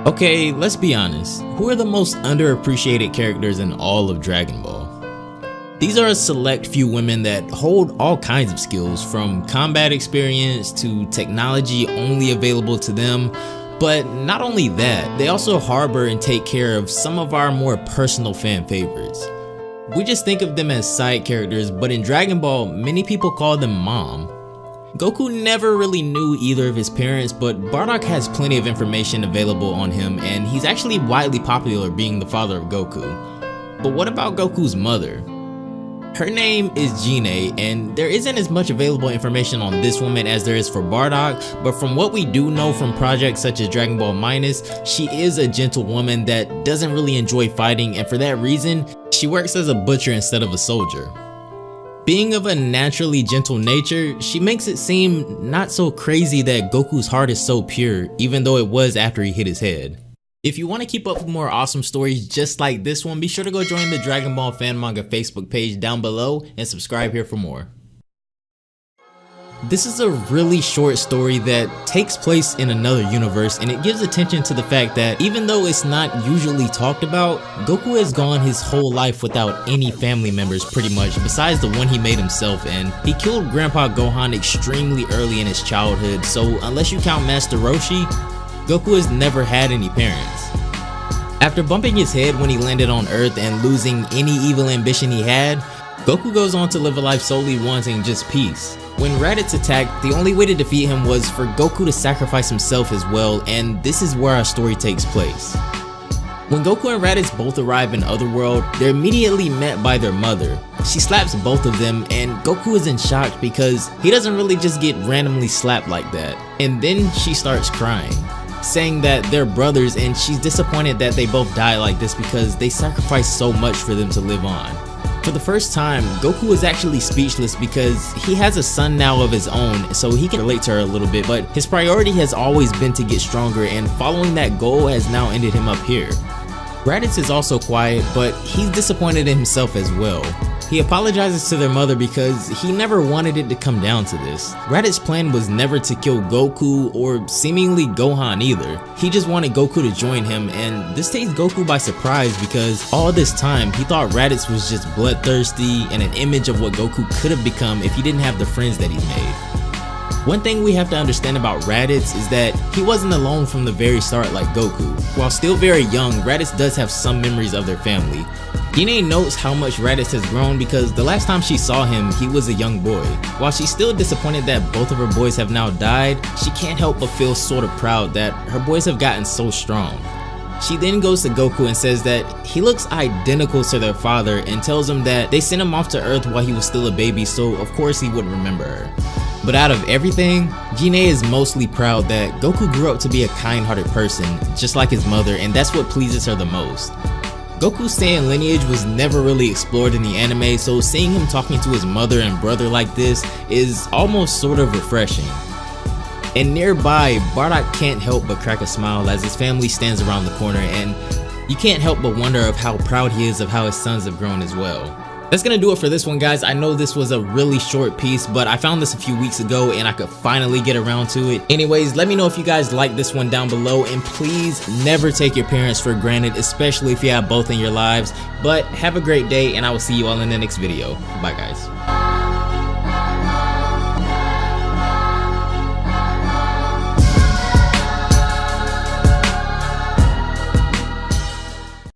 Okay, let's be honest. Who are the most underappreciated characters in all of Dragon Ball? These are a select few women that hold all kinds of skills, from combat experience to technology only available to them. But not only that, they also harbor and take care of some of our more personal fan favorites. We just think of them as side characters, but in Dragon Ball, many people call them Mom. Goku never really knew either of his parents, but Bardock has plenty of information available on him, and he's actually widely popular being the father of Goku. But what about Goku's mother? Her name is Gine, and there isn't as much available information on this woman as there is for Bardock, but from what we do know from projects such as Dragon Ball Minus, she is a gentle woman that doesn't really enjoy fighting, and for that reason, she works as a butcher instead of a soldier. Being of a naturally gentle nature, she makes it seem not so crazy that Goku's heart is so pure, even though it was after he hit his head. If you want to keep up with more awesome stories just like this one, be sure to go join the Dragon Ball Fan Manga Facebook page down below and subscribe here for more. This is a really short story that takes place in another universe, and it gives attention to the fact that even though it's not usually talked about, Goku has gone his whole life without any family members pretty much, besides the one he made himself, and he killed Grandpa Gohan extremely early in his childhood, so unless you count Master Roshi, Goku has never had any parents. After bumping his head when he landed on Earth and losing any evil ambition he had, Goku goes on to live a life solely wanting just peace. When Raditz attacked, the only way to defeat him was for Goku to sacrifice himself as well, and this is where our story takes place. When Goku and Raditz both arrive in Otherworld, they're immediately met by their mother. She slaps both of them, and Goku is in shock because he doesn't really just get randomly slapped like that. And then she starts crying, saying that they're brothers, and she's disappointed that they both die like this because they sacrificed so much for them to live on. For the first time, Goku is actually speechless because he has a son now of his own, so he can relate to her a little bit, but his priority has always been to get stronger, and following that goal has now ended him up here. Raditz is also quiet, but he's disappointed in himself as well. He apologizes to their mother because he never wanted it to come down to this. Raditz's plan was never to kill Goku or seemingly Gohan either. He just wanted Goku to join him, and this takes Goku by surprise because all this time he thought Raditz was just bloodthirsty and an image of what Goku could have become if he didn't have the friends that he's made. One thing we have to understand about Raditz is that he wasn't alone from the very start like Goku. While still very young, Raditz does have some memories of their family. Gine notes how much Raditz has grown because the last time she saw him, he was a young boy. While she's still disappointed that both of her boys have now died, she can't help but feel sort of proud that her boys have gotten so strong. She then goes to Goku and says that he looks identical to their father and tells him that they sent him off to Earth while he was still a baby, so of course he wouldn't remember her. But out of everything, Gine is mostly proud that Goku grew up to be a kind-hearted person, just like his mother, and that's what pleases her the most. Goku's Saiyan lineage was never really explored in the anime, so seeing him talking to his mother and brother like this is almost sort of refreshing. And nearby, Bardock can't help but crack a smile as his family stands around the corner, and you can't help but wonder of how proud he is of how his sons have grown as well. That's gonna do it for this one, guys. I know this was a really short piece, but I found this a few weeks ago and I could finally get around to it. Anyways, let me know if you guys like this one down below, and please never take your parents for granted, especially if you have both in your lives. But have a great day, and I will see you all in the next video. Bye, guys.